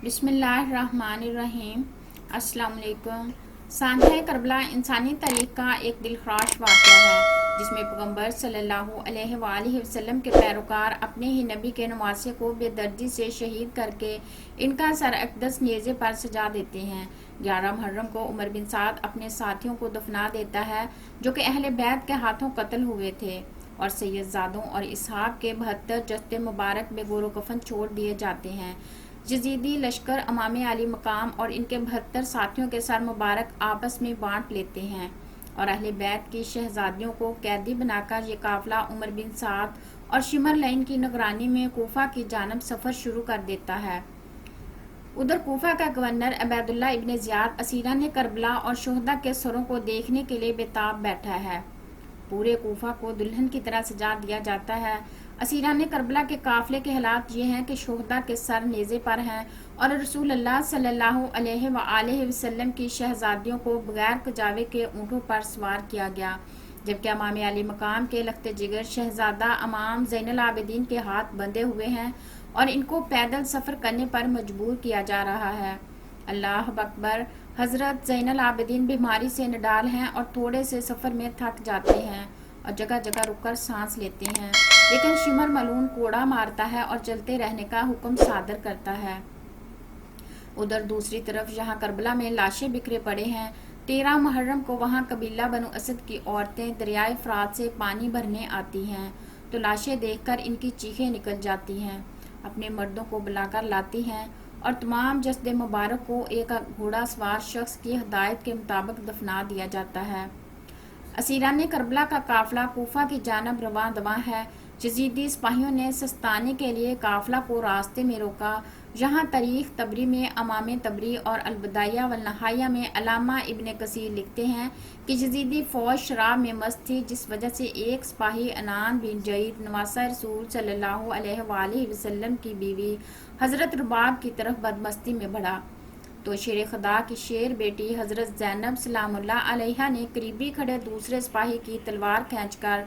بسم اللہ الرحمن الرحیم۔ السلام علیکم۔ سانحہ کربلا انسانی تاریخ کا ایک دلخراش واقعہ ہے جس میں پیغمبر صلی اللہ علیہ وآلہ وسلم کے پیروکار اپنے ہی نبی کے نواسے کو بے دردی سے شہید کر کے ان کا سر اقدس نیزے پر سجا دیتے ہیں۔ 11 محرم کو عمر بن سعد اپنے ساتھیوں کو دفنا دیتا ہے جو کہ اہل بیت کے ہاتھوں قتل ہوئے تھے، اور سید زادوں اور اسحاق کے 72 جسد مبارک بے گور و کفن چھوڑ دیے جاتے ہیں۔ یزیدی لشکر امام علی مقام اور ان کے 72 ساتھیوں کے سر مبارک آپس میں بانٹ لیتے ہیں، اور اہل بیت کی شہزادیوں کو قیدی بنا کر یہ قافلہ عمر بن سعد اور شمر لین کی نگرانی میں کوفہ کی جانب سفر شروع کر دیتا ہے۔ ادھر کوفہ کا گورنر عبید اللہ ابن زیاد اسیران کربلا اور شہداء کے سروں کو دیکھنے کے لیے بےتاب بیٹھا ہے۔ پورے کوفہ کو دلہن کی طرح سجا دیا جاتا ہے۔ اسیران کربلا کے قافلے کے حالات یہ ہیں کہ شہداء کے سر نیزے پر ہیں اور رسول اللہ صلی اللہ علیہ وآلہ وسلم کی شہزادیوں کو بغیر کجاوے کے اونٹوں پر سوار کیا گیا، جبکہ امام علی مقام کے لخت جگر شہزادہ امام زین العابدین کے ہاتھ بندھے ہوئے ہیں اور ان کو پیدل سفر کرنے پر مجبور کیا جا رہا ہے۔ اللہ اکبر۔ حضرت زین العابدین بیماری سے نڈال ہیں اور تھوڑے سے سفر میں تھک جاتے ہیں اور جگہ جگہ رک کر سانس لیتے ہیں، لیکن شمر ملعون کوڑا مارتا ہے اور چلتے رہنے کا حکم صادر کرتا ہے۔ ادھر دوسری طرف یہاں کربلا میں لاشیں بکھرے پڑے ہیں۔ 13 محرم کو وہاں قبیلہ بنو اسد کی عورتیں دریائے فرات سے پانی بھرنے آتی ہیں تو لاشیں دیکھ کر ان کی چیخیں نکل جاتی ہیں، اپنے مردوں کو بلا کر لاتی ہیں اور تمام جسد مبارک کو ایک گھوڑا سوار شخص کی ہدایت کے مطابق دفنا دیا جاتا ہے۔ اسیران کربلا کا قافلہ کوفہ کی جانب رواں دواں ہے۔ یزیدی سپاہیوں نے سستانے کے لیے قافلہ کو راستے میں روکا۔ یہاں تاریخ طبری میں امام طبری اور البدایہ والنہایہ میں علامہ ابن کثیر لکھتے ہیں کہ یزیدی فوج شراب میں مست تھی، جس وجہ سے ایک سپاہی عنان بن جعید نواسہ رسول صلی اللہ علیہ وآلہ وسلم کی بیوی حضرت رباب کی طرف بدمستی میں بڑھا تو شیر خدا کی شیر بیٹی حضرت زینب سلام اللہ علیہا نے قریبی کھڑے دوسرے سپاہی کی تلوار کھینچ کر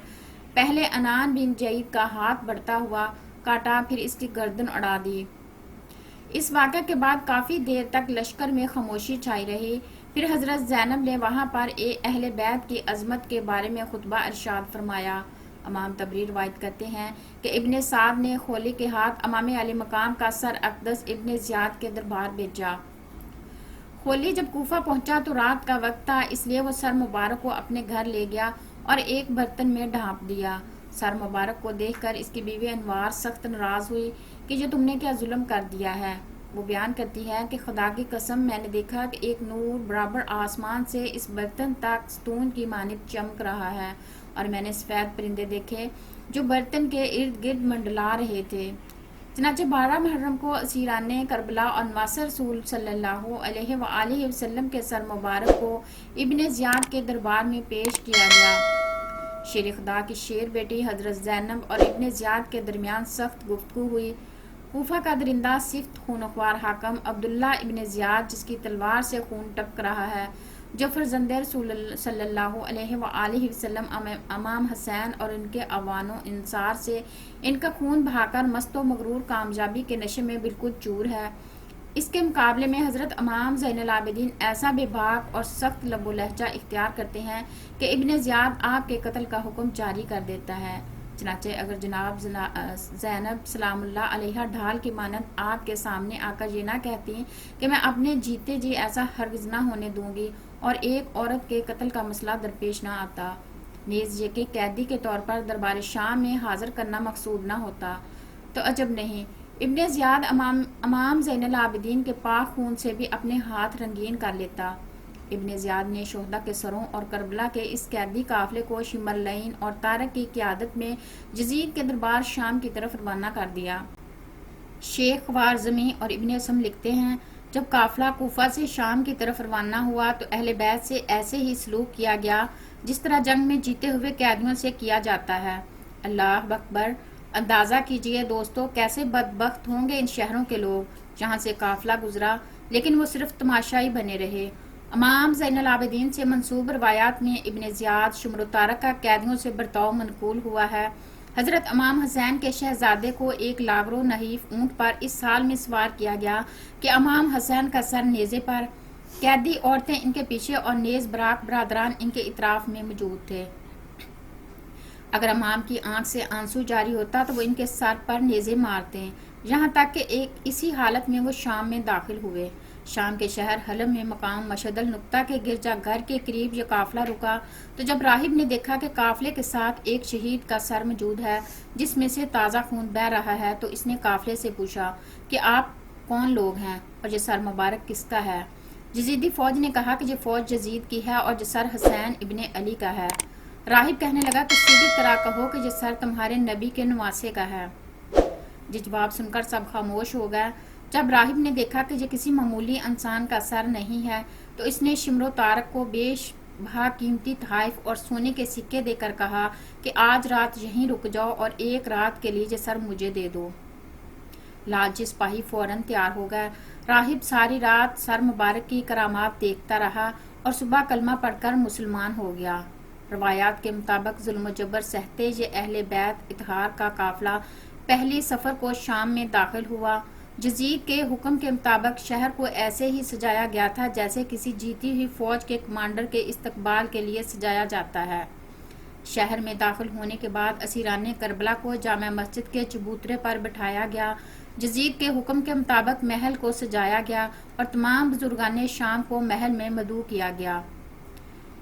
پہلے عنان بن جعید کا ہاتھ بڑھتا ہوا کاٹا، پھر اس کی گردن اڑا دی۔ اس واقعے کے بعد کافی دیر تک لشکر میں خاموشی چھائی رہی۔ پھر حضرت زینب نے وہاں پر اہل بیت کی عظمت کے بارے میں خطبہ ارشاد فرمایا۔ امام طبری روایت کرتے ہیں کہ ابن سعد نے خولی کے ہاتھ امام علی مقام کا سر اقدس ابن زیاد کے دربار بھیجا۔ خولی جب کوفہ پہنچا تو رات کا وقت تھا، اس لیے وہ سر مبارک کو اپنے گھر لے گیا اور ایک برتن میں ڈھانپ دیا۔ سر مبارک کو دیکھ کر اس کی بیوی انوار سخت ناراض ہوئی کہ یہ تم نے کیا ظلم کر دیا ہے۔ وہ بیان کرتی ہے کہ خدا کی قسم میں نے دیکھا کہ ایک نور برابر آسمان سے اس برتن تک ستون کی مانند چمک رہا ہے، اور میں نے سفید پرندے دیکھے جو برتن کے ارد گرد منڈلا رہے تھے۔ چنانچہ 12 محرم کو اسیران کربلا اور نواسہ رسول صلی اللہ علیہ وآلہ وسلم کے سر مبارک کو ابن زیاد کے دربار میں پیش کیا گیا۔ شیر خدا کی شیر بیٹی حضرت زینب اور ابن زیاد کے درمیان سخت گفتگو ہوئی۔ کوفہ کا درندہ صفت خونخوار حاکم عبداللہ ابن زیاد، جس کی تلوار سے خون ٹپک رہا ہے، جو فرزند رسول صلی اللہ علیہ وآلہ وسلم امام حسین اور ان کے اعوان و انصار سے ان کا خون بہا کر مست و مغرور کامیابی کے نشے میں بالکل چور ہے، اس کے مقابلے میں حضرت امام زین العابدین ایسا بے باک اور سخت لب و لہجہ اختیار کرتے ہیں کہ ابن زیاد آپ کے قتل کا حکم جاری کر دیتا ہے۔ چنانچہ اگر جناب زینب سلام اللہ علیہ ڈھال کی مانند آپ کے سامنے آ کر یہ نہ کہتی کہ میں اپنے جیتے جی ایسا ہرگز نہ ہونے دوں گی اور ایک عورت کے قتل کا مسئلہ درپیش نہ آتا، نیز یہ کہ قیدی کے طور پر دربار شام میں حاضر کرنا مقصود نہ ہوتا، تو عجب نہیں ابن زیاد امام زین العابدین کے پاک خون سے بھی اپنے ہاتھ رنگین کر لیتا۔ ابن زیاد نے شہداء کے سروں اور کربلا کے اس قیدی قافلے کو شمر لعین اور طارق کی قیادت میں یزید کے دربار شام کی طرف روانہ کر دیا۔ شیخ خوارزمی اور ابن اسم لکھتے ہیں جب قافلہ کوفہ سے شام کی طرف روانہ ہوا تو اہل بیت سے ایسے ہی سلوک کیا گیا جس طرح جنگ میں جیتے ہوئے قیدیوں سے کیا جاتا ہے۔ اللہ اکبر۔ اندازہ کیجئے دوستو کیسے بدبخت ہوں گے ان شہروں کے لوگ جہاں سے قافلہ گزرا، لیکن وہ صرف تماشائی بنے رہے۔ امام زین العابدین سے منسوب روایات میں ابن زیاد شمر و طارق کا قیدیوں سے برتاؤ منقول ہوا ہے۔ حضرت امام حسین کے شہزادے کو ایک لاغرو نحیف اونٹ پر اس سال میں سوار کیا گیا کہ امام حسین کا سر نیزے پر، قیدی عورتیں ان کے پیچھے اور نیز براق برادران ان کے اطراف میں موجود تھے۔ اگر امام کی آنکھ سے آنسو جاری ہوتا تو وہ ان کے سر پر نیزے مارتے، یہاں تک کہ اسی حالت میں وہ شام میں داخل ہوئے۔ شام کے شہر حلب میں مقام مشہد النقطہ کے گرجا گھر کے قریب یہ قافلہ رکا تو جب راہب نے دیکھا کہ قافلے کے ساتھ ایک شہید کا سر موجود ہے جس میں سے تازہ خون بہہ رہا ہے تو اس نے قافلے سے پوچھا کہ آپ کون لوگ ہیں اور یہ سر مبارک کس کا ہے؟ یزیدی فوج نے کہا کہ یہ فوج یزید کی ہے اور یہ سر حسین ابن علی کا ہے۔ راہب کہنے لگا کہ سیدھی طرح کہو کہ یہ سر تمہارے نبی کے نواسے کا ہے۔ یہ جواب سن کر سب خاموش ہو گئے۔ جب راہب نے دیکھا کہ یہ کسی معمولی انسان کا سر نہیں ہے تو اس نے شمر و تارک کو بیش بہا قیمتی تحائف اور سونے کے سکے دے کر کہا کہ آج رات یہیں رک جاؤ اور ایک رات کے لیے یہ سر مجھے دے دو۔ لالچی سپاہی فوراً تیار ہو گئے۔ راہب ساری رات سر مبارک کی کرامات دیکھتا رہا اور صبح کلمہ پڑھ کر مسلمان ہو گیا۔ روایات کے مطابق ظلم و جبر سہتے یہ اہل بیت اطہار کا قافلہ پہلی سفر کو شام میں داخل ہوا۔ یزید کے حکم کے مطابق شہر کو ایسے ہی سجایا گیا تھا جیسے کسی جیتی ہوئی فوج کے کمانڈر کے استقبال کے لیے سجایا جاتا ہے۔ شہر میں داخل ہونے کے بعد اسیران کربلا کو جامع مسجد کے چبوترے پر بٹھایا گیا۔ یزید کے حکم کے مطابق محل کو سجایا گیا اور تمام بزرگان شام کو محل میں مدعو کیا گیا۔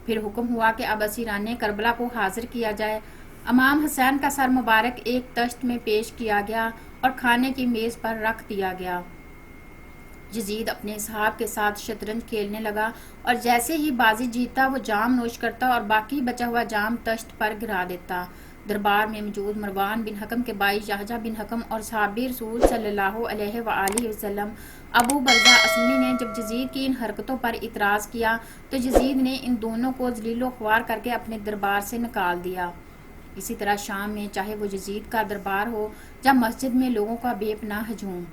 پھر حکم ہوا کہ اب اسیران کربلا کو حاضر کیا جائے۔ امام حسین کا سر مبارک ایک تشت میں پیش کیا گیا اور کھانے کی میز پر رکھ دیا گیا۔ یزید اپنے اصحاب کے ساتھ شطرنج کھیلنے لگا اور جیسے ہی بازی جیتا وہ جام نوش کرتا اور باقی بچا ہوا جام تشت پر گرا دیتا۔ دربار میں موجود مروان بن حکم کے بھائی یحییٰ بن حکم اور صحابی رسول صلی اللہ علیہ وآلہ وسلم ابو برزہ اسلمی نے جب یزید کی ان حرکتوں پر اعتراض کیا تو یزید نے ان دونوں کو ذلیل و خوار کر کے اپنے دربار سے نکال دیا۔ اسی طرح شام میں چاہے وہ یزید کا دربار ہو یا مسجد میں لوگوں کا بے پناہ ہجوم،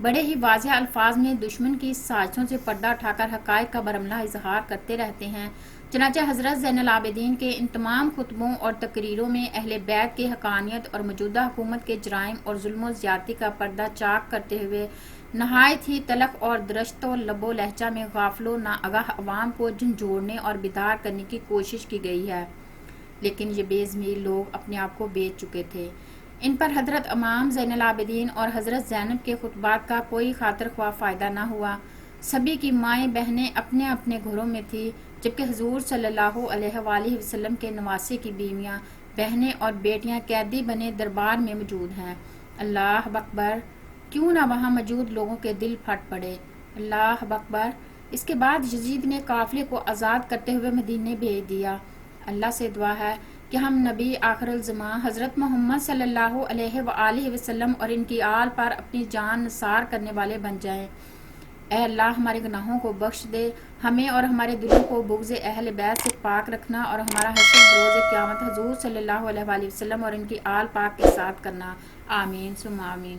بڑے ہی واضح الفاظ میں دشمن کی سازشوں سے پردہ اٹھا کر حقائق کا برملا اظہار کرتے رہتے ہیں۔ چنانچہ حضرت زین العابدین کے ان تمام خطبوں اور تقریروں میں اہل بیت کی حقانیت اور موجودہ حکومت کے جرائم اور ظلم و زیادتی کا پردہ چاک کرتے ہوئے نہایت ہی تلخ اور درشت و لب و لہجہ میں غافل و ناآگاہ عوام کو جھنجھوڑنے اور بیدار کرنے کی کوشش کی گئی ہے، لیکن یہ بے ضمیر لوگ اپنے آپ کو بیچ چکے تھے۔ ان پر حضرت امام زین العابدین اور حضرت زینب کے خطبات کا کوئی خاطر خواہ فائدہ نہ ہوا۔ سبھی کی مائیں بہنیں اپنے اپنے گھروں میں تھیں، جبکہ حضور صلی اللہ علیہ وآلہ وسلم کے نواسے کی بیویاں، بہنیں اور بیٹیاں قیدی بنے دربار میں موجود ہیں۔ اللہ اکبر! کیوں نہ وہاں موجود لوگوں کے دل پھٹ پڑے۔ اللہ اکبر! اس کے بعد یزید نے قافلے کو آزاد کرتے ہوئے مدینے بھیج دیا۔ اللہ سے دعا ہے کہ ہم نبی آخر الزماں حضرت محمد صلی اللہ علیہ وآلہ وسلم اور ان کی آل پر اپنی جان نثار کرنے والے بن جائیں۔ اے اللہ ہمارے گناہوں کو بخش دے، ہمیں اور ہمارے دلوں کو بغض اہل بیت سے پاک رکھنا اور ہمارا حشر بروز قیامت حضور صلی اللہ علیہ وآلہ وسلم اور ان کی آل پاک کے ساتھ کرنا۔ آمین ثم آمین۔